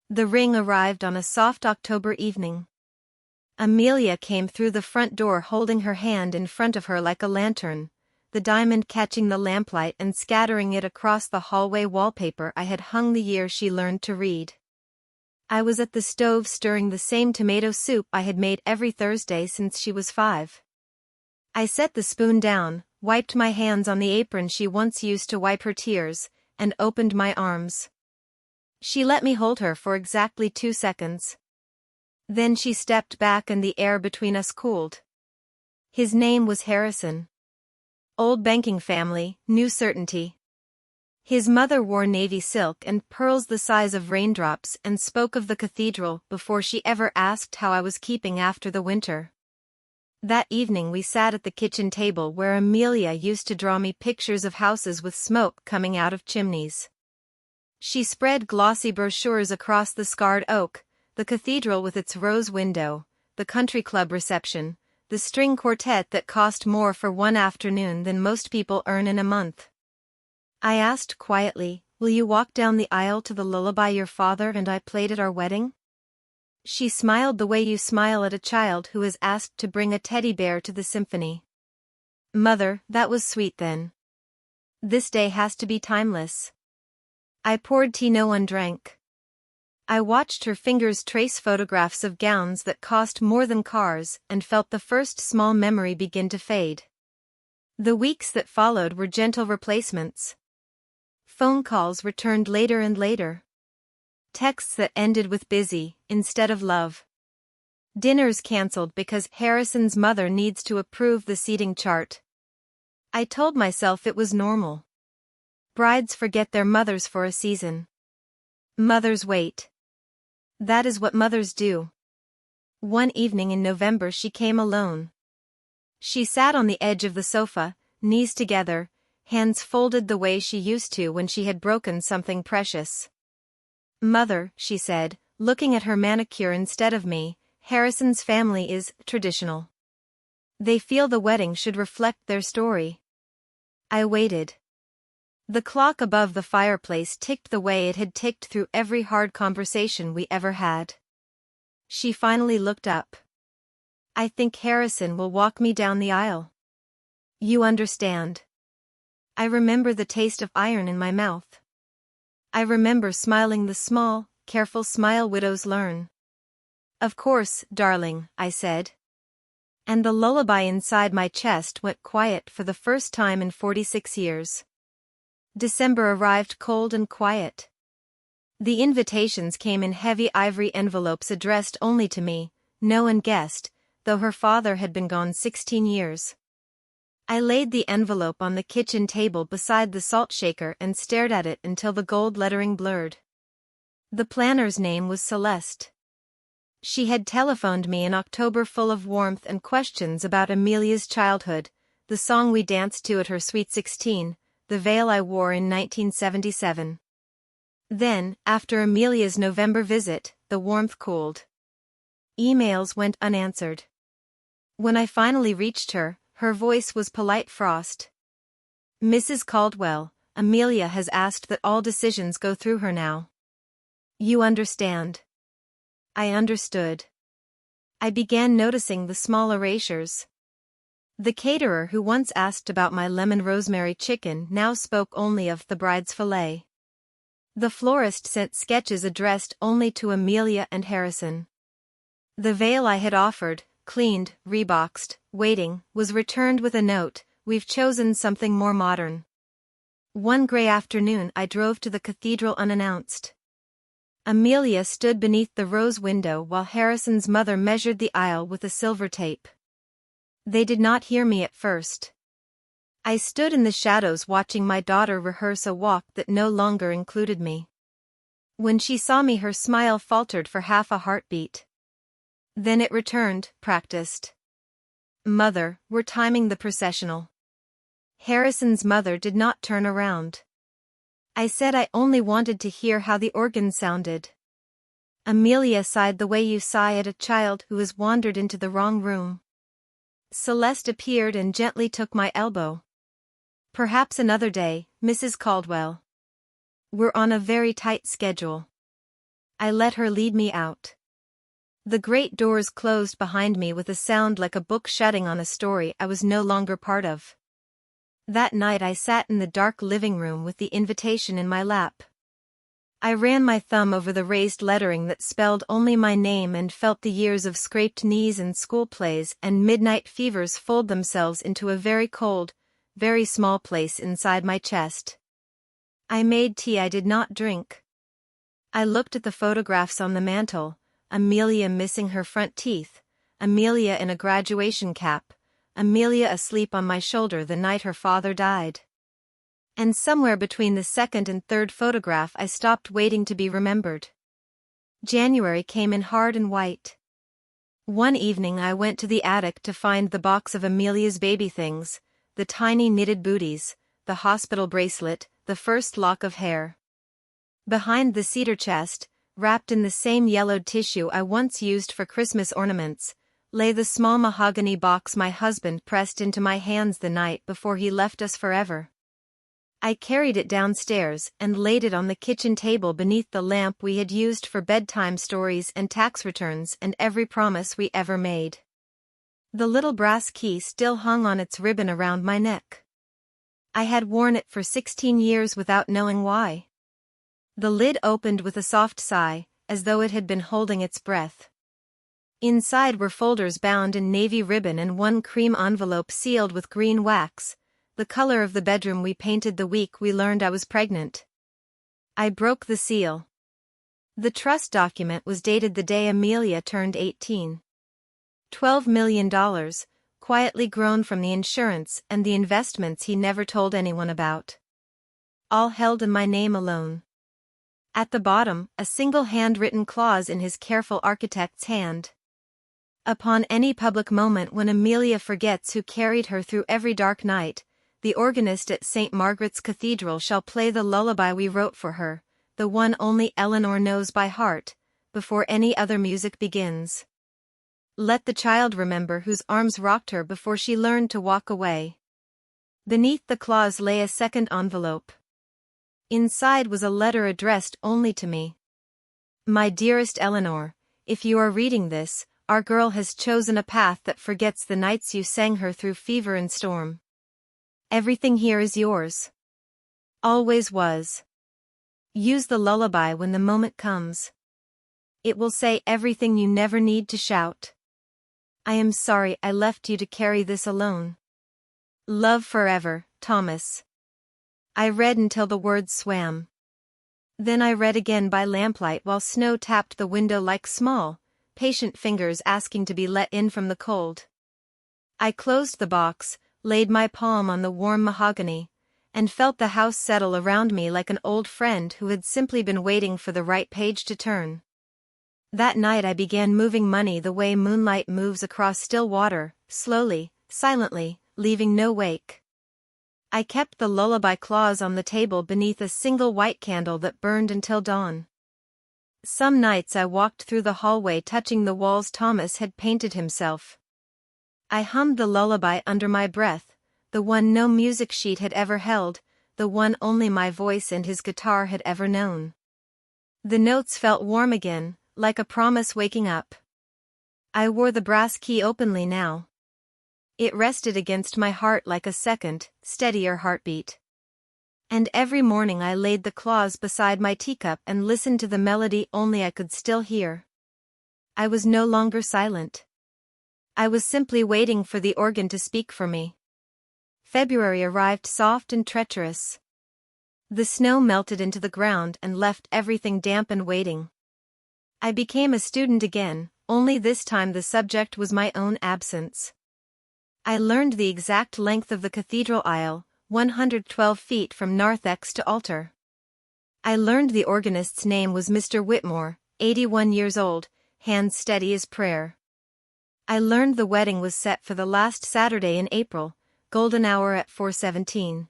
The ring arrived on a soft October evening. Amelia came through the front door holding her hand in front of her like a lantern, the diamond catching the lamplight and scattering it across the hallway wallpaper I had hung the year she learned to read. I was at the stove stirring the same tomato soup I had made every Thursday since she was 5. I set the spoon down, wiped my hands on the apron she once used to wipe her tears, and opened my arms. She let me hold her for exactly 2 seconds. Then she stepped back and the air between us cooled. His name was Harrison. Old banking family, new certainty. His mother wore navy silk and pearls the size of raindrops and spoke of the cathedral before she ever asked how I was keeping after the winter. That evening we sat at the kitchen table where Amelia used to draw me pictures of houses with smoke coming out of chimneys. She spread glossy brochures across the scarred oak, the cathedral with its rose window, the country club reception, the string quartet that cost more for one afternoon than most people earn in a month. I asked quietly, "Will you walk down the aisle to the lullaby your father and I played at our wedding?" She smiled the way you smile at a child who is asked to bring a teddy bear to the symphony. Mother, that was sweet then. This day has to be timeless. I poured tea no one drank. I watched her fingers trace photographs of gowns that cost more than cars and felt the first small memory begin to fade. The weeks that followed were gentle replacements. Phone calls returned later and later. Texts that ended with busy, instead of love. Dinners cancelled because Harrison's mother needs to approve the seating chart. I told myself it was normal. Brides forget their mothers for a season. Mothers wait. That is what mothers do. One evening in November she came alone. She sat on the edge of the sofa, knees together, hands folded the way she used to when she had broken something precious. "Mother," she said, looking at her manicure instead of me, "Harrison's family is traditional. They feel the wedding should reflect their story." I waited. The clock above the fireplace ticked the way it had ticked through every hard conversation we ever had. She finally looked up. "I think Harrison will walk me down the aisle. You understand." I remember the taste of iron in my mouth. I remember smiling the small, careful smile widows learn. "Of course, darling," I said. And the lullaby inside my chest went quiet for the first time in 46 years. December arrived cold and quiet. The invitations came in heavy ivory envelopes addressed only to me, no one guessed, though her father had been gone 16 years. I laid the envelope on the kitchen table beside the salt shaker and stared at it until the gold lettering blurred. The planner's name was Celeste. She had telephoned me in October full of warmth and questions about Amelia's childhood, the song we danced to at her sweet 16, the veil I wore in 1977. Then, after Amelia's November visit, the warmth cooled. Emails went unanswered. When I finally reached her, her voice was polite frost. "Mrs. Caldwell, Amelia has asked that all decisions go through her now. You understand." I understood. I began noticing the small erasures. The caterer who once asked about my lemon rosemary chicken now spoke only of the bride's fillet. The florist sent sketches addressed only to Amelia and Harrison. The veil I had offered, cleaned, reboxed, waiting, was returned with a note, "We've chosen something more modern." One gray afternoon I drove to the cathedral unannounced. Amelia stood beneath the rose window while Harrison's mother measured the aisle with a silver tape. They did not hear me at first. I stood in the shadows watching my daughter rehearse a walk that no longer included me. When she saw me her smile faltered for half a heartbeat. Then it returned, practiced. "Mother, we're timing the processional." Harrison's mother did not turn around. I said I only wanted to hear how the organ sounded. Amelia sighed the way you sigh at a child who has wandered into the wrong room. Celeste appeared and gently took my elbow. "Perhaps another day, Mrs. Caldwell. We're on a very tight schedule." I let her lead me out. The great doors closed behind me with a sound like a book shutting on a story I was no longer part of. That night I sat in the dark living room with the invitation in my lap. I ran my thumb over the raised lettering that spelled only my name and felt the years of scraped knees and school plays and midnight fevers fold themselves into a very cold, very small place inside my chest. I made tea I did not drink. I looked at the photographs on the mantel, Amelia missing her front teeth, Amelia in a graduation cap, Amelia asleep on my shoulder the night her father died. And somewhere between the second and third photograph I stopped waiting to be remembered. January came in hard and white. One evening I went to the attic to find the box of Amelia's baby things, the tiny knitted booties, the hospital bracelet, the first lock of hair. Behind the cedar chest, wrapped in the same yellowed tissue I once used for Christmas ornaments, lay the small mahogany box my husband pressed into my hands the night before he left us forever. I carried it downstairs and laid it on the kitchen table beneath the lamp we had used for bedtime stories and tax returns and every promise we ever made. The little brass key still hung on its ribbon around my neck. I had worn it for 16 years without knowing why. The lid opened with a soft sigh, as though it had been holding its breath. Inside were folders bound in navy ribbon and one cream envelope sealed with green wax, the color of the bedroom we painted the week we learned I was pregnant. I broke the seal. The trust document was dated the day Amelia turned 18. $12 million, quietly grown from the insurance and the investments he never told anyone about. All held in my name alone. At the bottom, a single handwritten clause in his careful architect's hand. Upon any public moment when Amelia forgets who carried her through every dark night, the organist at St. Margaret's Cathedral shall play the lullaby we wrote for her, the one only Eleanor knows by heart, before any other music begins. Let the child remember whose arms rocked her before she learned to walk away. Beneath the clause lay a second envelope. Inside was a letter addressed only to me. My dearest Eleanor, if you are reading this, our girl has chosen a path that forgets the nights you sang her through fever and storm. Everything here is yours. Always was. Use the lullaby when the moment comes. It will say everything you never need to shout. I am sorry I left you to carry this alone. Love forever, Thomas. I read until the words swam. Then I read again by lamplight while snow tapped the window like small, patient fingers asking to be let in from the cold. I closed the box, laid my palm on the warm mahogany, and felt the house settle around me like an old friend who had simply been waiting for the right page to turn. That night I began moving money the way moonlight moves across still water, slowly, silently, leaving no wake. I kept the lullaby clause on the table beneath a single white candle that burned until dawn. Some nights I walked through the hallway touching the walls Thomas had painted himself. I hummed the lullaby under my breath, the one no music sheet had ever held, the one only my voice and his guitar had ever known. The notes felt warm again, like a promise waking up. I wore the brass key openly now. It rested against my heart like a second, steadier heartbeat. And every morning I laid the clause beside my teacup and listened to the melody only I could still hear. I was no longer silent. I was simply waiting for the organ to speak for me. February arrived soft and treacherous. The snow melted into the ground and left everything damp and waiting. I became a student again, only this time the subject was my own absence. I learned the exact length of the cathedral aisle, 112 feet from narthex to altar. I learned the organist's name was Mr. Whitmore, 81 years old, hands steady as prayer. I learned the wedding was set for the last Saturday in April, golden hour at 4:17.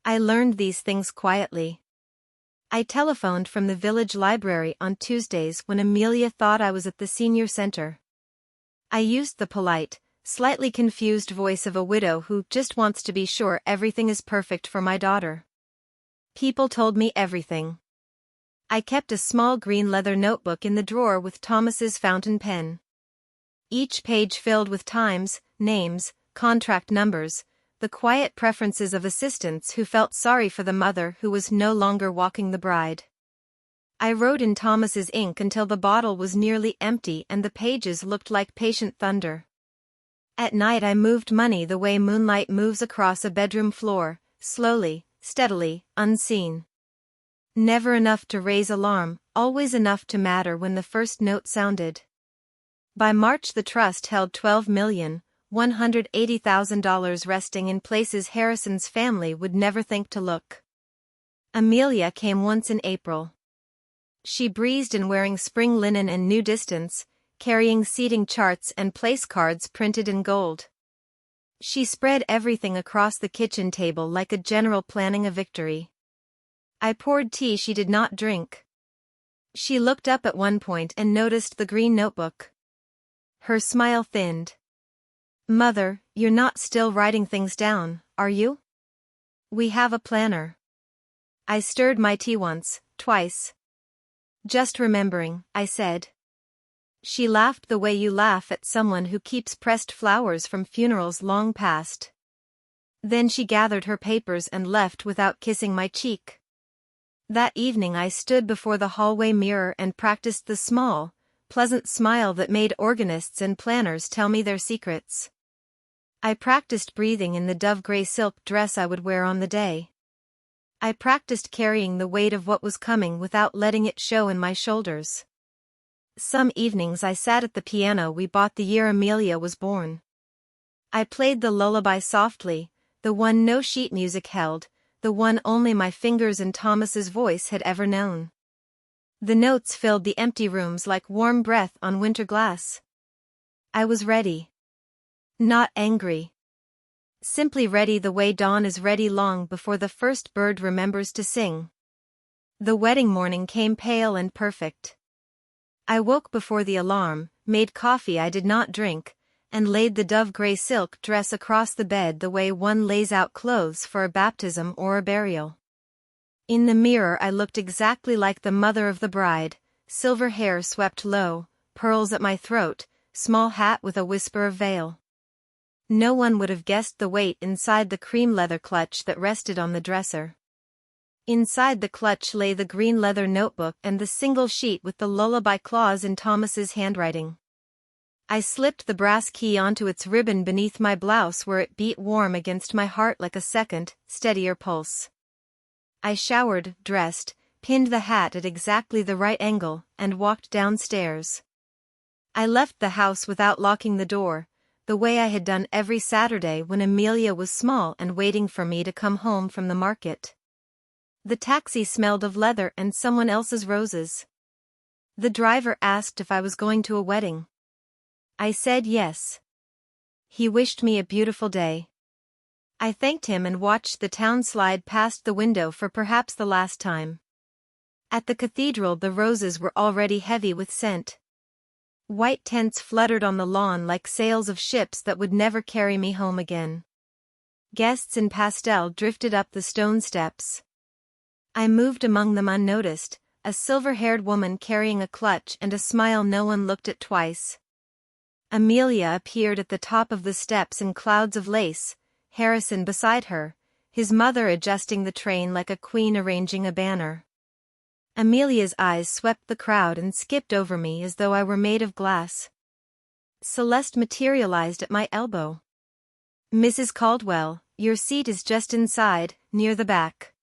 I learned these things quietly. I telephoned from the village library on Tuesdays when Amelia thought I was at the senior center. I used the polite, slightly confused voice of a widow who just wants to be sure everything is perfect for my daughter. People told me everything. I kept a small green leather notebook in the drawer with Thomas's fountain pen. Each page filled with times, names, contract numbers, the quiet preferences of assistants who felt sorry for the mother who was no longer walking the bride. I wrote in Thomas's ink until the bottle was nearly empty and the pages looked like patient thunder. At night I moved money the way moonlight moves across a bedroom floor, slowly, steadily, unseen. Never enough to raise alarm, always enough to matter when the first note sounded. By March the trust held $12,180,000 resting in places Harrison's family would never think to look. Amelia came once in April. She breezed in wearing spring linen and new distance, carrying seating charts and place cards printed in gold. She spread everything across the kitchen table like a general planning a victory. I poured tea she did not drink. She looked up at one point and noticed the green notebook. Her smile thinned. "Mother, you're not still writing things down, are you? We have a planner." I stirred my tea once, twice. "Just remembering," I said. She laughed the way you laugh at someone who keeps pressed flowers from funerals long past. Then she gathered her papers and left without kissing my cheek. That evening I stood before the hallway mirror and practiced the small, pleasant smile that made organists and planners tell me their secrets. I practiced breathing in the dove-gray silk dress I would wear on the day. I practiced carrying the weight of what was coming without letting it show in my shoulders. Some evenings I sat at the piano we bought the year Amelia was born. I played the lullaby softly, the one no sheet music held, the one only my fingers and Thomas's voice had ever known. The notes filled the empty rooms like warm breath on winter glass. I was ready. Not angry. Simply ready the way dawn is ready long before the first bird remembers to sing. The wedding morning came pale and perfect. I woke before the alarm, made coffee I did not drink, and laid the dove-gray silk dress across the bed the way one lays out clothes for a baptism or a burial. In the mirror I looked exactly like the mother of the bride, silver hair swept low, pearls at my throat, small hat with a whisper of veil. No one would have guessed the weight inside the cream leather clutch that rested on the dresser. Inside the clutch lay the green leather notebook and the single sheet with the lullaby clause in Thomas's handwriting. I slipped the brass key onto its ribbon beneath my blouse where it beat warm against my heart like a second, steadier pulse. I showered, dressed, pinned the hat at exactly the right angle, and walked downstairs. I left the house without locking the door, the way I had done every Saturday when Amelia was small and waiting for me to come home from the market. The taxi smelled of leather and someone else's roses. The driver asked if I was going to a wedding. I said yes. He wished me a beautiful day. I thanked him and watched the town slide past the window for perhaps the last time. At the cathedral the roses were already heavy with scent. White tents fluttered on the lawn like sails of ships that would never carry me home again. Guests in pastel drifted up the stone steps. I moved among them unnoticed, a silver-haired woman carrying a clutch and a smile no one looked at twice. Amelia appeared at the top of the steps in clouds of lace, Harrison beside her, his mother adjusting the train like a queen arranging a banner. Amelia's eyes swept the crowd and skipped over me as though I were made of glass. Celeste materialized at my elbow. "Mrs. Caldwell, your seat is just inside, near the back."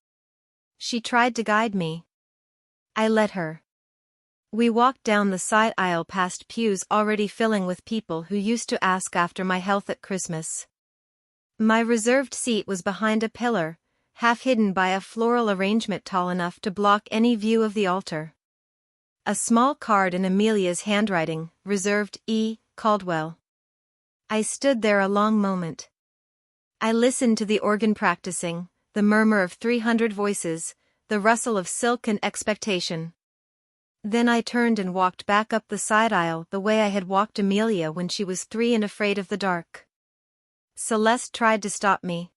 She tried to guide me. I let her. We walked down the side aisle past pews already filling with people who used to ask after my health at Christmas. My reserved seat was behind a pillar, half hidden by a floral arrangement tall enough to block any view of the altar. A small card in Amelia's handwriting, reserved E. Caldwell. I stood there a long moment. I listened to the organ practicing, the murmur of 300 voices, the rustle of silk and expectation. Then I turned and walked back up the side aisle the way I had walked Amelia when she was 3 and afraid of the dark. Celeste tried to stop me.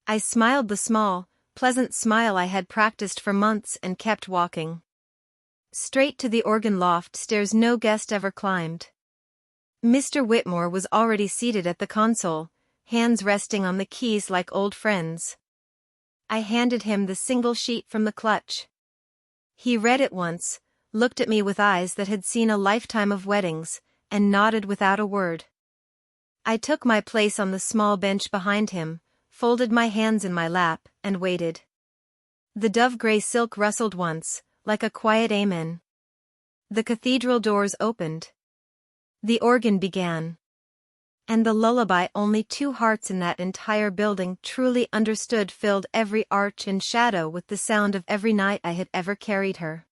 I smiled the small, pleasant smile I had practiced for months and kept walking. Straight to the organ loft stairs no guest ever climbed. Mr. Whitmore was already seated at the console, hands resting on the keys like old friends. I handed him the single sheet from the clutch. He read it once, looked at me with eyes that had seen a lifetime of weddings, and nodded without a word. I took my place on the small bench behind him, folded my hands in my lap, and waited. The dove-gray silk rustled once, like a quiet amen. The cathedral doors opened. The organ began. And the lullaby only 2 hearts in that entire building truly understood filled every arch and shadow with the sound of every night I had ever carried her.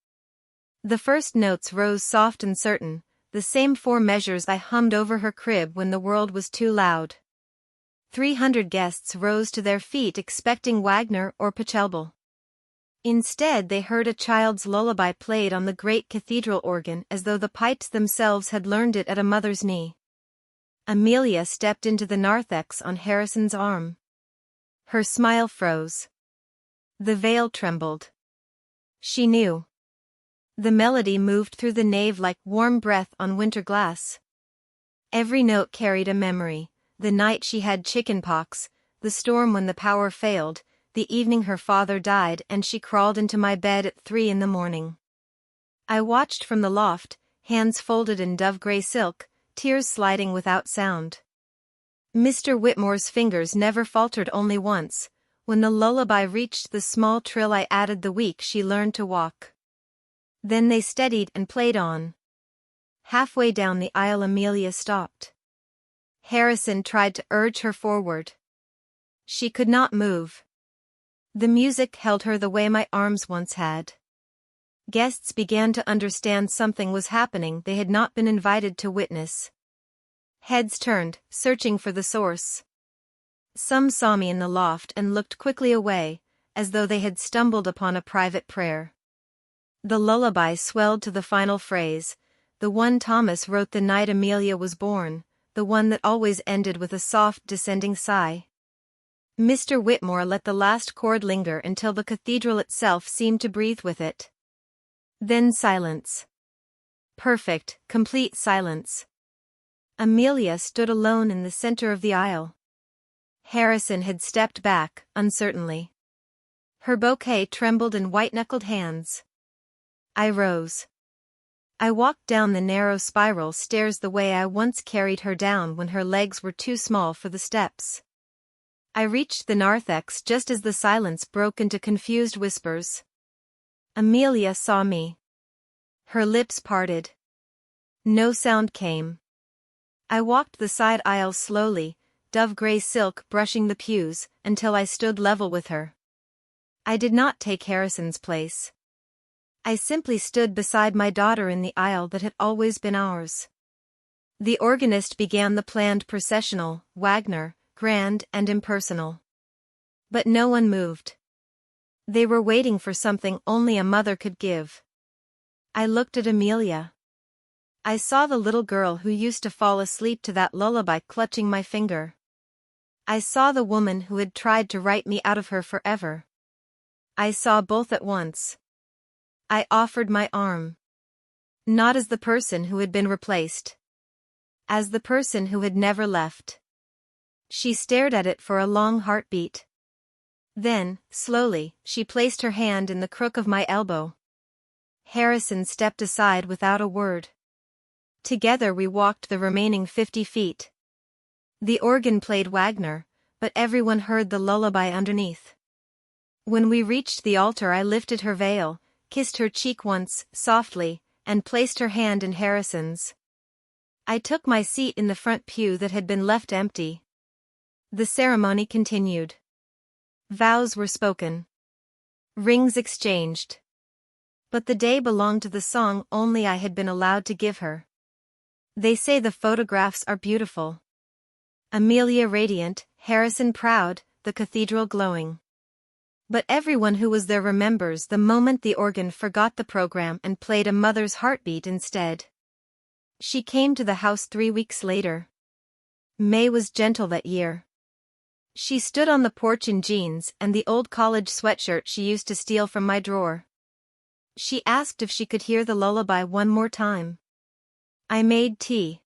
The first notes rose soft and certain, the same 4 measures I hummed over her crib when the world was too loud. 300 guests rose to their feet expecting Wagner or Pachelbel. Instead they heard a child's lullaby played on the great cathedral organ as though the pipes themselves had learned it at a mother's knee. Amelia stepped into the narthex on Harrison's arm. Her smile froze. The veil trembled. She knew. The melody moved through the nave like warm breath on winter glass. Every note carried a memory, the night she had chicken pox, the storm when the power failed, the evening her father died and she crawled into my bed at 3 in the morning. I watched from the loft, hands folded in dove-gray silk, tears sliding without sound. Mr. Whitmore's fingers never faltered only once. When the lullaby reached the small trill I added the week she learned to walk. Then they steadied and played on. Halfway down the aisle Amelia stopped. Harrison tried to urge her forward. She could not move. The music held her the way my arms once had. Guests began to understand something was happening they had not been invited to witness. Heads turned, searching for the source. Some saw me in the loft and looked quickly away, as though they had stumbled upon a private prayer. The lullaby swelled to the final phrase, the one Thomas wrote the night Amelia was born, the one that always ended with a soft descending sigh. Mr. Whitmore let the last chord linger until the cathedral itself seemed to breathe with it. Then silence. Perfect, complete silence. Amelia stood alone in the center of the aisle. Harrison had stepped back, uncertainly. Her bouquet trembled in white-knuckled hands. I rose. I walked down the narrow spiral stairs the way I once carried her down when her legs were too small for the steps. I reached the narthex just as the silence broke into confused whispers. Amelia saw me. Her lips parted. No sound came. I walked the side aisles slowly, dove-gray silk brushing the pews, until I stood level with her. I did not take Harrison's place. I simply stood beside my daughter in the aisle that had always been ours. The organist began the planned processional, Wagner, grand and impersonal. But no one moved. They were waiting for something only a mother could give. I looked at Amelia. I saw the little girl who used to fall asleep to that lullaby clutching my finger. I saw the woman who had tried to write me out of her forever. I saw both at once. I offered my arm. Not as the person who had been replaced. As the person who had never left. She stared at it for a long heartbeat. Then, slowly, she placed her hand in the crook of my elbow. Harrison stepped aside without a word. Together we walked the remaining 50 feet. The organ played Wagner, but everyone heard the lullaby underneath. When we reached the altar I lifted her veil, kissed her cheek once, softly, and placed her hand in Harrison's. I took my seat in the front pew that had been left empty. The ceremony continued. Vows were spoken. Rings exchanged. But the day belonged to the song only I had been allowed to give her. They say the photographs are beautiful. Amelia radiant, Harrison proud, the cathedral glowing. But everyone who was there remembers the moment the organ forgot the program and played a mother's heartbeat instead. She came to the house 3 weeks later. May was gentle that year. She stood on the porch in jeans and the old college sweatshirt she used to steal from my drawer. She asked if she could hear the lullaby one more time. I made tea.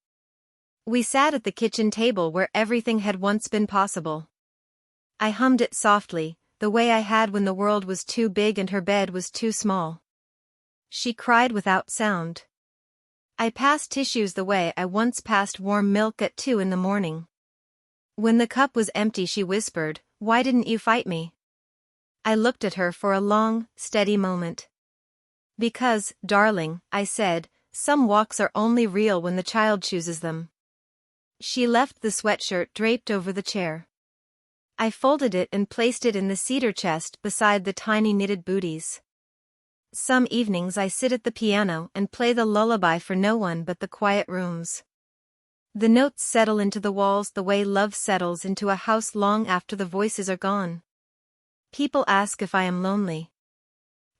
We sat at the kitchen table where everything had once been possible. I hummed it softly, the way I had when the world was too big and her bed was too small. She cried without sound. I passed tissues the way I once passed warm milk at 2 in the morning. When the cup was empty, she whispered, "Why didn't you fight me?" I looked at her for a long, steady moment. "Because, darling," I said, "some walks are only real when the child chooses them." She left the sweatshirt draped over the chair. I folded it and placed it in the cedar chest beside the tiny knitted booties. Some evenings I sit at the piano and play the lullaby for no one but the quiet rooms. The notes settle into the walls the way love settles into a house long after the voices are gone. People ask if I am lonely.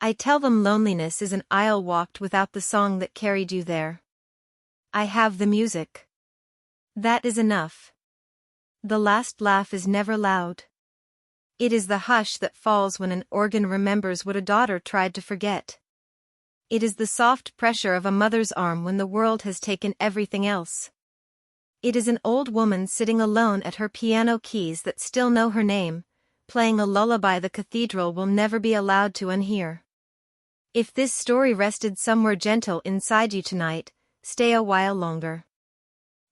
I tell them loneliness is an aisle walked without the song that carried you there. I have the music. That is enough. The last laugh is never loud. It is the hush that falls when an organ remembers what a daughter tried to forget. It is the soft pressure of a mother's arm when the world has taken everything else. It is an old woman sitting alone at her piano keys that still know her name, playing a lullaby the cathedral will never be allowed to unhear. If this story rested somewhere gentle inside you tonight, stay a while longer.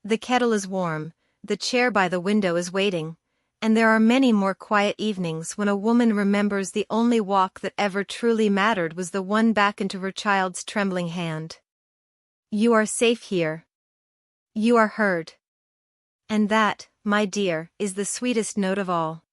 The kettle is warm, the chair by the window is waiting, and there are many more quiet evenings when a woman remembers the only walk that ever truly mattered was the one back into her child's trembling hand. You are safe here. You are heard. And that, my dear, is the sweetest note of all.